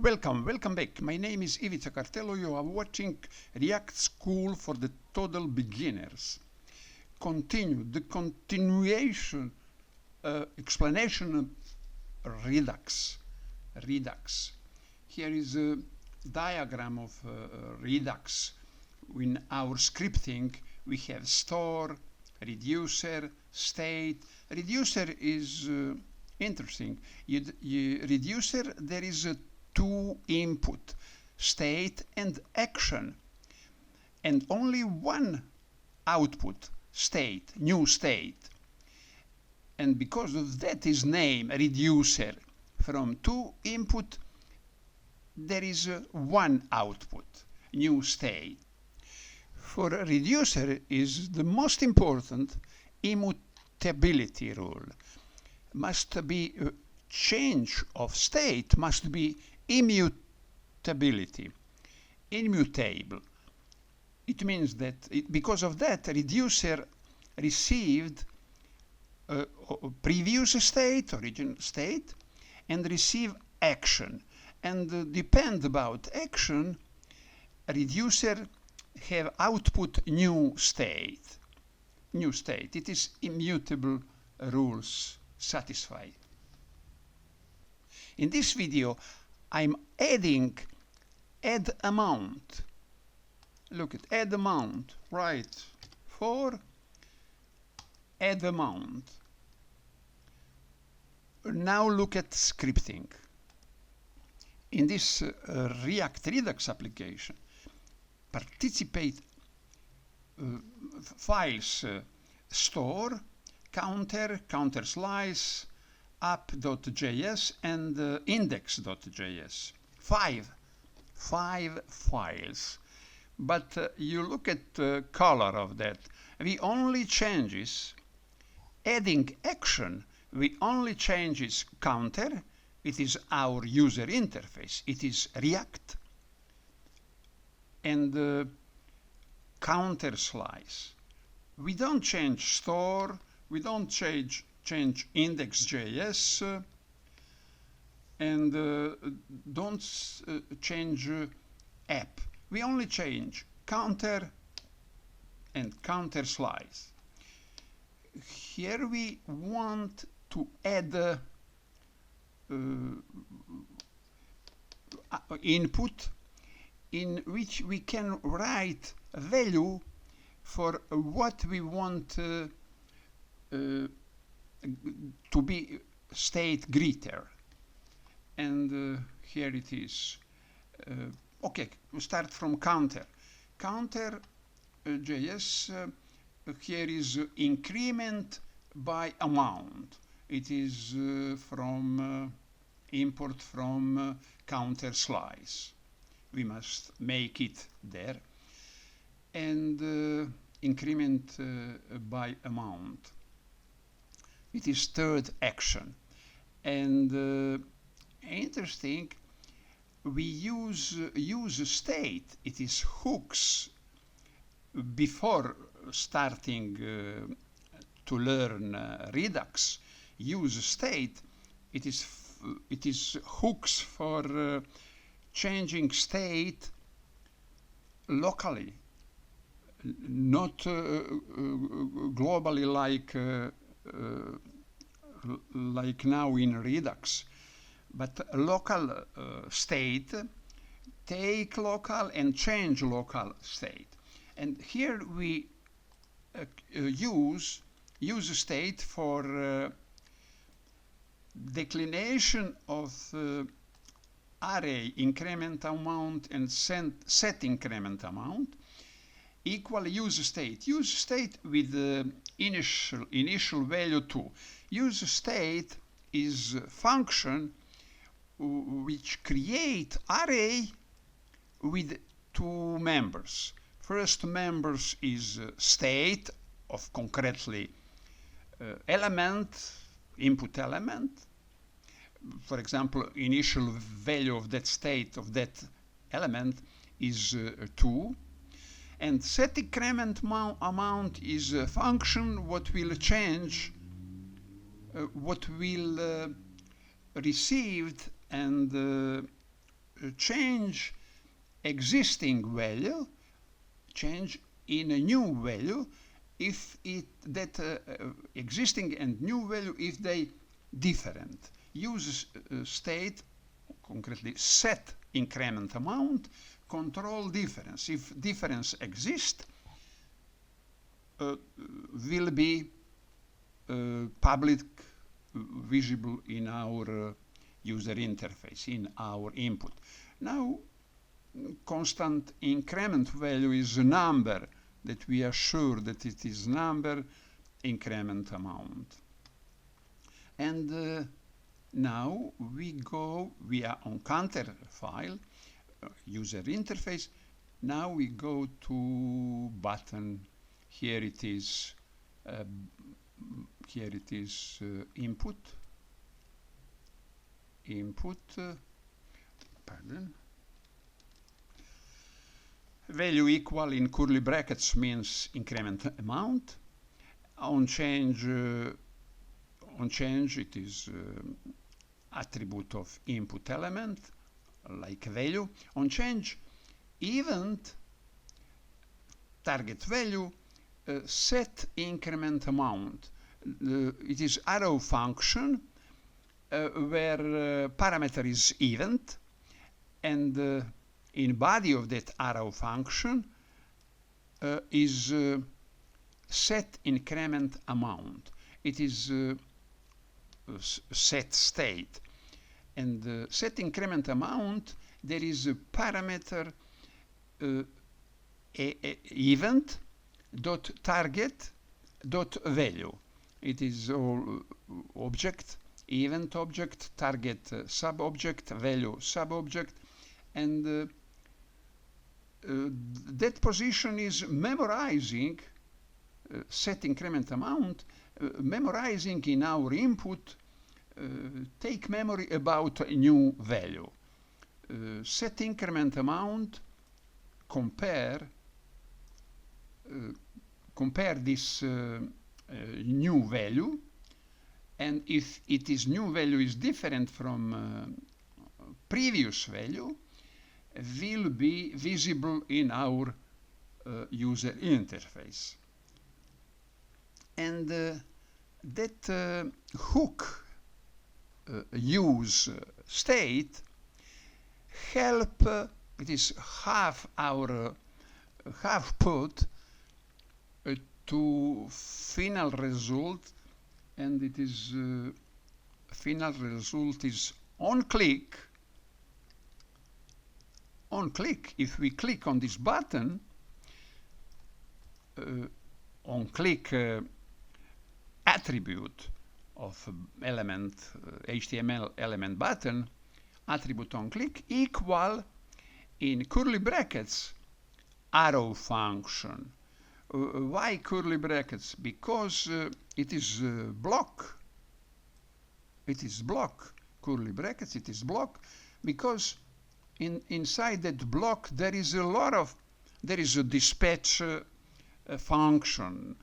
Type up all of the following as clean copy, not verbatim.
Welcome back. My name is Ivica Cartello. You are watching React School for the Total Beginners. The continuation explanation of Redux. Here is a diagram of Redux. In our scripting, we have store, reducer, state. Reducer is interesting. Reducer, there is a two input, state and action, and only one output, state, new state. And because of that is name reducer. From two input there is one output, new state. For a reducer is the most important immutability rule. Must be change of state must be immutable. It means that because of that, reducer received previous state, original state, and receive action. And depend about action, reducer have output new state. It is immutable rules satisfied. In this video, I'm adding add amount. Look at add amount, right? For add amount. Now look at scripting. In this React Redux application, participate files store, counter slice, app.js and index.js. Five files. But you look at the color of that. We only changes adding action. We only changes counter. It is our user interface. It is React. And counter slice. We don't change store. We don't change index.js and don't change app. We only change counter and counter slice. Here we want to add input in which we can write a value for what we want to be state greater. And here it is. Okay, we start from counter. Counter JS, here is increment by amount. It is from import from counter slice. We must make it there. And increment by amount. It is third action. And interesting, we use state. It is hooks. Before starting to learn Redux, use state. It is hooks for changing state locally, not globally like now in Redux, but local state, take local and change local state. And here we use state for declination of array increment amount and set increment amount. Equal use state with initial value 2. Use state is function which create array with two members. First members is state of concretely element, input element. For example, initial value of that state of that element is 2. And set increment amount is a function what will change, what will received and change existing value, change in a new value, if existing and new value, if they different. Use state, concretely set increment amount, control difference. If difference exists, will be public, visible in our user interface, in our input. Now, constant increment value is a number that we are sure that it is number increment amount. And now we are on counter file, user interface. Now we go to button. Here it is input, pardon. Value equal in curly brackets means increment amount. On change it is attribute of input element, like value. On change event, target value, set increment amount. It is arrow function where parameter is event, and in body of that arrow function is set increment amount. It is set state, and set increment amount, there is a parameter event dot target dot value. It is all object, event object, target sub-object, value sub-object, and that position is memorizing set increment amount, memorizing in our input, take memory about a new value. Set increment amount, compare this new value, and if it is new value is different from previous value, will be visible in our user interface. And that hook use state help, it is half put to final result, and it is final result is on click. If we click on this button, on click attribute of element, HTML element button, attribute on click equal in curly brackets arrow function. Why curly brackets? Because it is block. It is block. Curly brackets, it is block, because inside that block there is a dispatch function.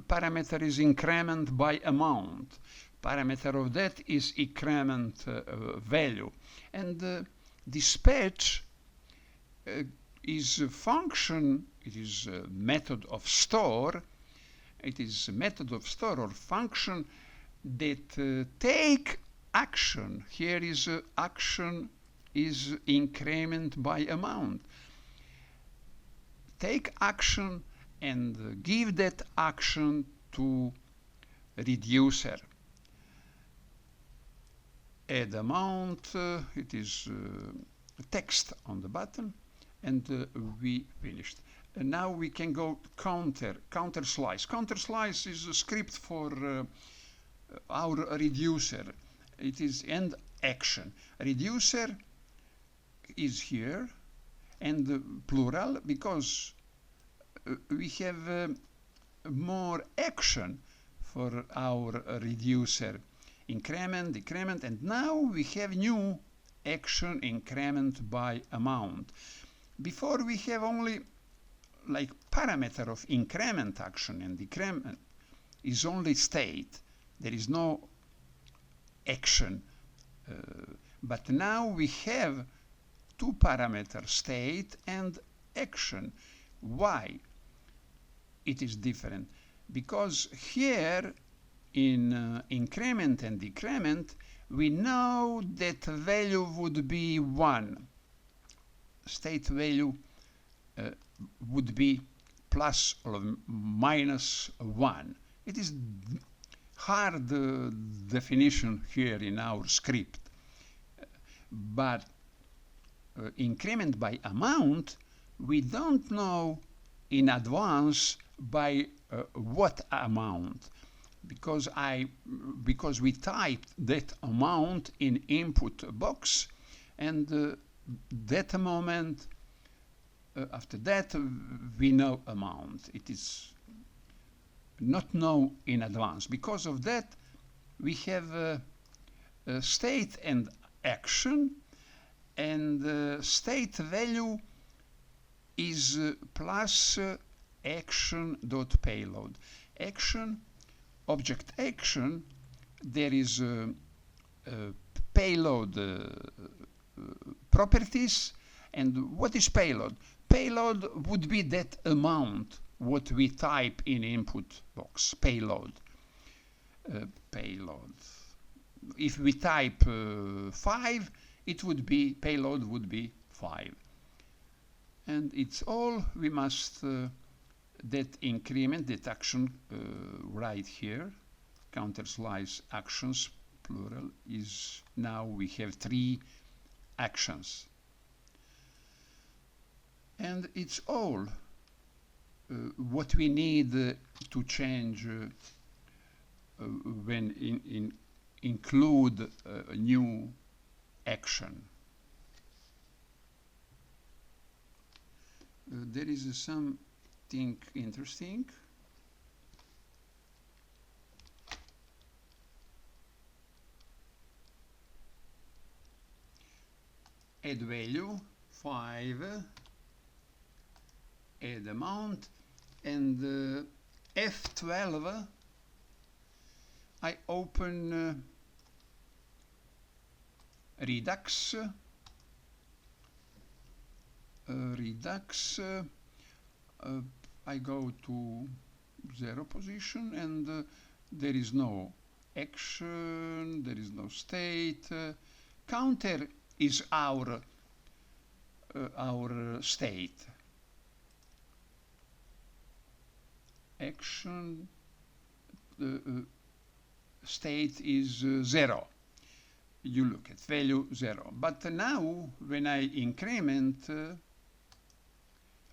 Parameter is increment by amount. Parameter of that is increment value. And dispatch is a function, it is a method of store. It is a method of store or function that take action. Here is action is increment by amount. Take action and give that action to reducer. Add amount, it is text on the button, and we finished. And now we can go counter slice. Counter slice is a script for our reducer. It is end action. Reducer is here, and plural, because we have more action for our reducer. Increment, decrement, and now we have new action, increment by amount. Before we have only like parameter of increment action, and decrement is only state. There is no action. But now we have two parameters, state and action. Why it is different? Because here in increment and decrement, we know that value would be 1. State value would be plus or minus 1. It is hard definition here in our script. But increment by amount, we don't know in advance by what amount, because we typed that amount in input box, and that moment after that we know amount. It is not know in advance. Because of that, we have a state and action, and state value is plus action.payload. Action, object action, there is payload properties. And what is payload? Payload would be that amount what we type in input box. Payload. Payload. If we type 5, it would be payload would be 5. And it's all we must that increment, that action right here, counter slice actions plural, is now we have 3 actions. And it's all what we need to change when include a new action. There is something interesting. Add value 5, add amount, and F12 I open Redux. I go to 0 position, and there is no action, there is no state. Counter is our state. Action state is 0. You look at value 0. But now when I increment,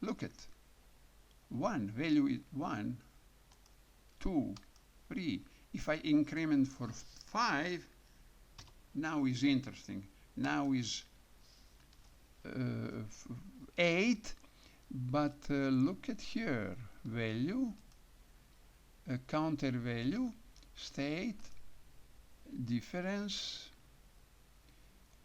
look at 1, value is 1, 2, 3. If I increment for 5, now is interesting. Now is 8, but look at here, value, counter value, state, difference,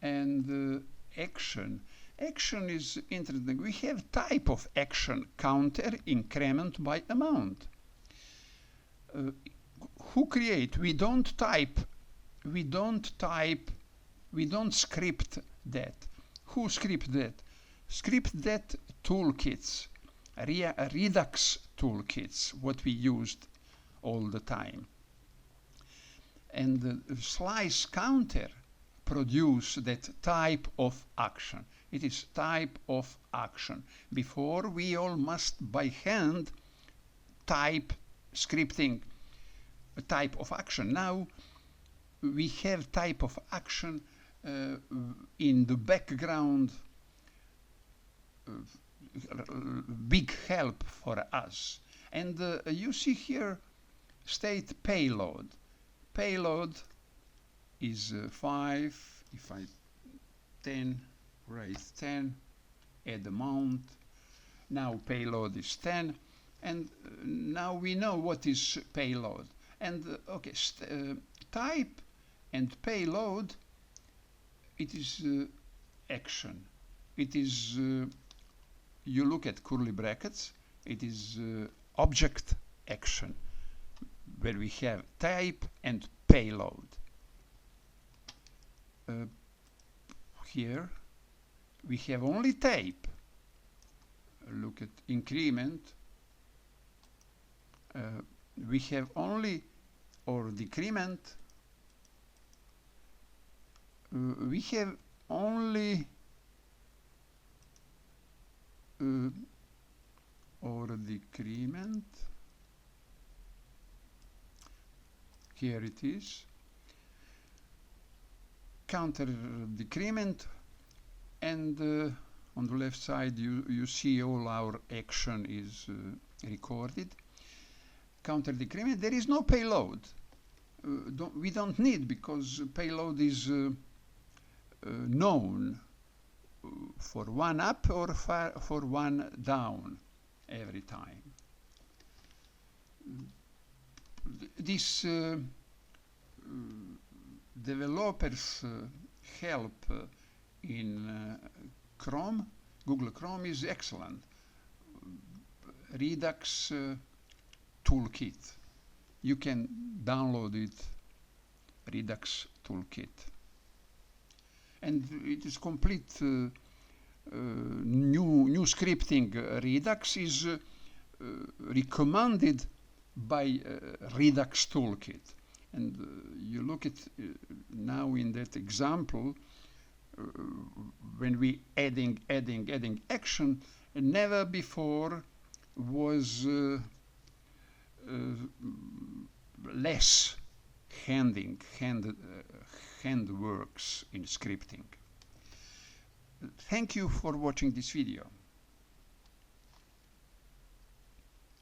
and action. Action is interesting. We have type of action, counter, increment by amount. Who create? We don't script that. Who script that? Script that toolkits, Redux toolkits, what we used all the time. And the slice counter produce that type of action. It is type of action. Before, we all must by hand type scripting a type of action. Now we have type of action in the background, big help for us. And you see here state payload. Payload is 5. If I 10, write 10, add amount. Now payload is 10, and now we know what is payload. And okay, type and payload, it is action. It is, you look at curly brackets, it is object action, where we have type and payload. Here, we have only tape. Look at increment. We have only, or decrement, we have only or decrement. Here it is. Counter decrement, and on the left side you see all our action is recorded. Counter decrement, there is no payload. We don't need, because payload is known for one up or for one down every time. This developers help in Chrome, Google Chrome, is excellent. Redux Toolkit. You can download it, Redux Toolkit. And it is complete new scripting. Redux is recommended by Redux Toolkit. And you look at now in that example, when we adding action, never before was less hand works in scripting. Thank you for watching this video.